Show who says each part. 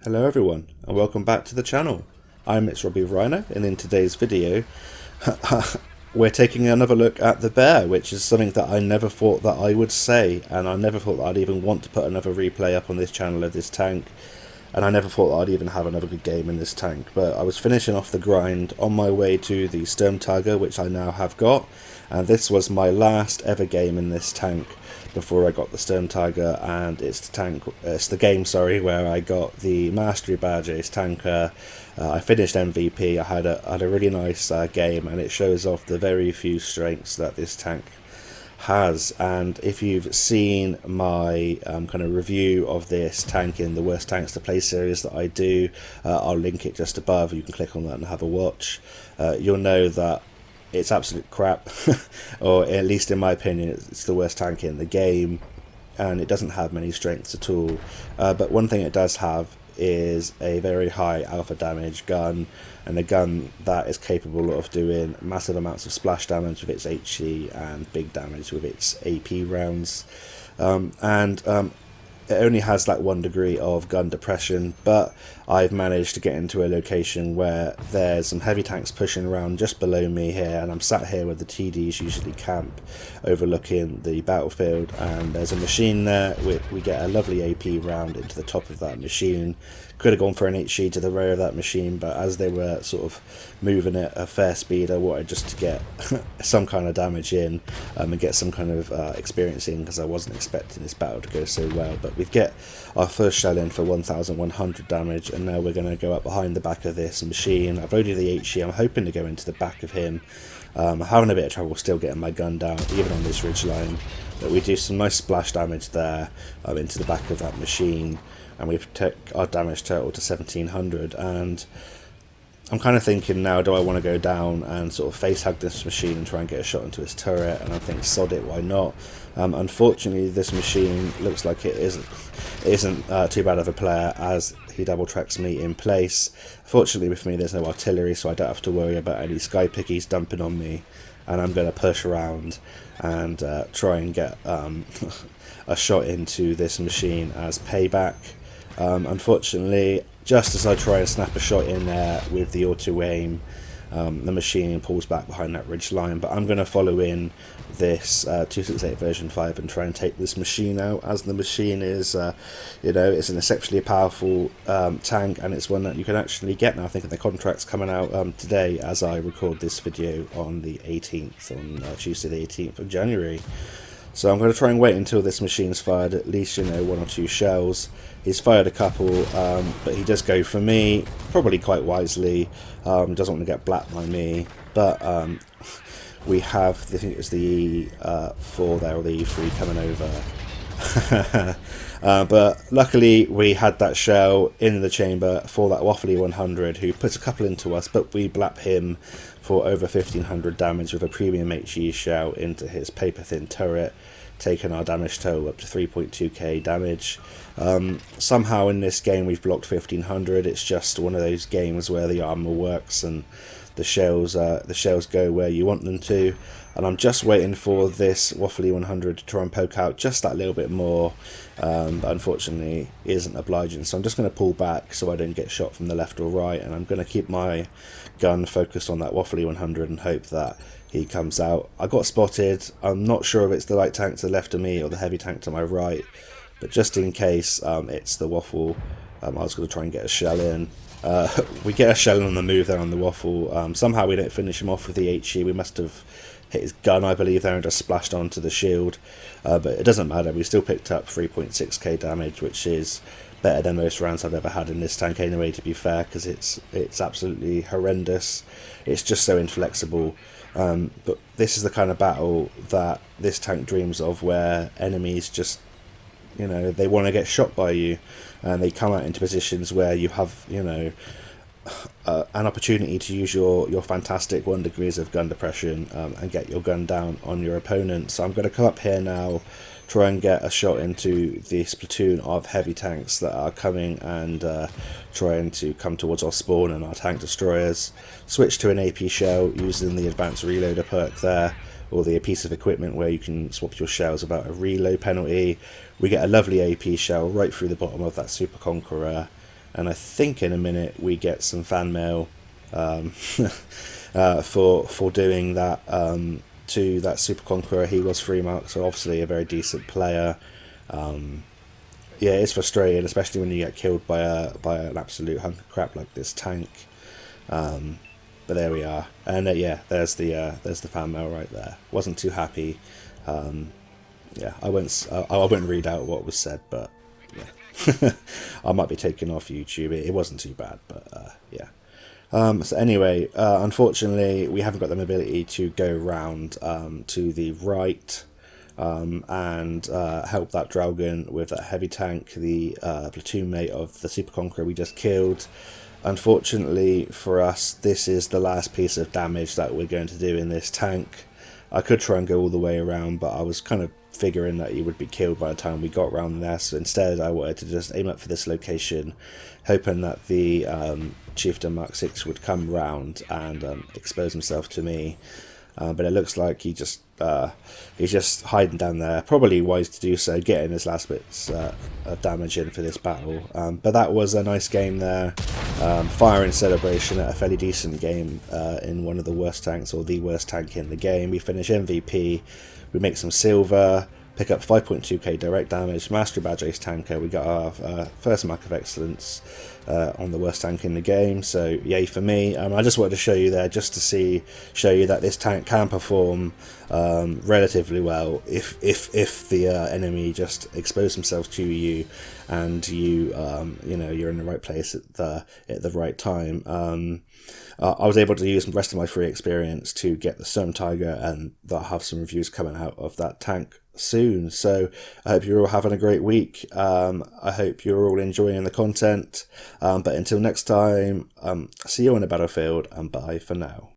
Speaker 1: Hello everyone, and welcome back to the channel. I'm Robbie Rhino, and in today's video we're taking another look at the bear, which is something that I never thought that I would say, and I never thought that I'd even want to put another replay up on this channel of this tank, and I never thought that I'd even have another good game in this tank. But I was finishing off the grind on my way to the Sturmtiger, which I now have got, and this was my last ever game in this tank before I got the Sturmtiger, and it's the game where I got the mastery badge, ace tanker. I finished MVP. I had a really nice game, and it shows off the very few strengths that this tank has. And if you've seen my kind of review of this tank in the worst tanks to play series that I do, I'll link it just above. You can click on that and have a watch. You'll know that it's absolute crap, or at least in my opinion it's the worst tank in the game, and it doesn't have many strengths at all. But one thing it does have is a very high alpha damage gun, and a gun that is capable of doing massive amounts of splash damage with its HE and big damage with its AP rounds. It only has that 1 degree of gun depression, but I've managed to get into a location where there's some heavy tanks pushing around just below me here, and I'm sat here where the TDs usually camp, overlooking the battlefield, and there's a machine there. We get a lovely AP round into the top of that machine. Could have gone for an HE to the rear of that machine, but as they were sort of moving at a fair speed, I wanted just to get some kind of damage in, and get some kind of experience in, because I wasn't expecting this battle to go so well. But we get our first shell in for 1100 damage, and now we're going to go up behind the back of this machine. I've loaded the HE. I'm hoping to go into the back of him. I'm having a bit of trouble still getting my gun down, even on this ridge line. But we do some nice splash damage there into the back of that machine, and we protect our damage total to 1700. And I'm kind of thinking now, do I want to go down and sort of face hug this machine and try and get a shot into his turret? And I think, sod it, why not? Unfortunately, this machine looks like it isn't too bad of a player, as he double tracks me in place. Fortunately with me, there's no artillery, so I don't have to worry about any sky pickies dumping on me, and I'm going to push around and try and get a shot into this machine as payback. Unfortunately, just as I try and snap a shot in there with the auto aim, the machine pulls back behind that ridge line. But I'm going to follow in this 268 version 5 and try and take this machine out, as the machine is it's an exceptionally powerful tank, and it's one that you can actually get now. I think the contract's coming out today as I record this video on the 18th, on Tuesday the 18th of January. So I'm going to try and wait until this machine's fired at least 1 or 2 shells. He's fired a couple, but he does go for me, probably quite wisely. Doesn't want to get blapped by me, but we have, I think it's the E4 there, or the E3 coming over. But luckily we had that shell in the chamber for that waffly 100, who puts a couple into us, but we blap him for over 1500 damage with a premium HE shell into his paper thin turret, taking our damage total up to 3.2k damage. Somehow in this game we've blocked 1500. It's just one of those games where the armor works and the shells go where you want them to, and I'm just waiting for this waffly 100 to try and poke out just that little bit more, but unfortunately it isn't obliging, so I'm just going to pull back so I don't get shot from the left or right, and I'm going to keep my gun focused on that waffly 100 and hope that he comes out. I got spotted. I'm not sure if it's the light tank to the left of me or the heavy tank to my right, but just in case it's the waffle, I was going to try and get a shell in. We get a shell on the move there on the waffle. Somehow we don't finish him off with the HE. We must have hit his gun, I believe, there, and just splashed onto the shield. But it doesn't matter. We still picked up 3.6k damage, which is better than most rounds I've ever had in this tank anyway, to be fair, because it's absolutely horrendous. It's just so inflexible. But this is the kind of battle that this tank dreams of, where enemies just, they want to get shot by you, and they come out into positions where you have, an opportunity to use your fantastic 1 degrees of gun depression and get your gun down on your opponent. So I'm going to come up here now, try and get a shot into this platoon of heavy tanks that are coming and trying to come towards our spawn and our tank destroyers. Switch to an AP shell using the advanced reloader perk there, or the piece of equipment where you can swap your shells without a reload penalty. We get a lovely AP shell right through the bottom of that Super Conqueror, and I think in a minute we get some fan mail for doing that to that Super Conqueror. He was 3 marks, so obviously a very decent player. Yeah, it's frustrating, especially when you get killed by an absolute hunk of crap like this tank. But there we are, and yeah, there's the fan mail right there. Wasn't too happy. Yeah, I won't read out what was said, but yeah, I might be taken off YouTube. It wasn't too bad, but yeah. So anyway, unfortunately, we haven't got the mobility to go round to the right and help that Dragon with that heavy tank, the platoon mate of the Super Conqueror we just killed. Unfortunately for us, this is the last piece of damage that we're going to do in this tank. I could try and go all the way around, but I was kind of figuring that he would be killed by the time we got around there, so instead I wanted to just aim up for this location, hoping that the Chieftain Mark 6 would come round and expose himself to me. But it looks like he's just hiding down there. Probably wise to do so, getting his last bits of damage in for this battle. But that was a nice game there. Firing Celebration at a fairly decent game in one of the worst tanks, or the worst tank in the game. We finish MVP. We make some silver. Pick up 5.2k direct damage, Mastery Badge Ace Tanker. We got our first mark of excellence on the worst tank in the game, so yay for me. I just wanted to show you there, just to show you that this tank can perform relatively well if the enemy just expose themselves to you, and you know, you're in the right place at the right time. I was able to use the rest of my free experience to get the Sturmtiger, and I'll have some reviews coming out of that tank soon. So I hope you're all having a great week. I hope you're all enjoying the content. But until next time, see you on the battlefield, and bye for now.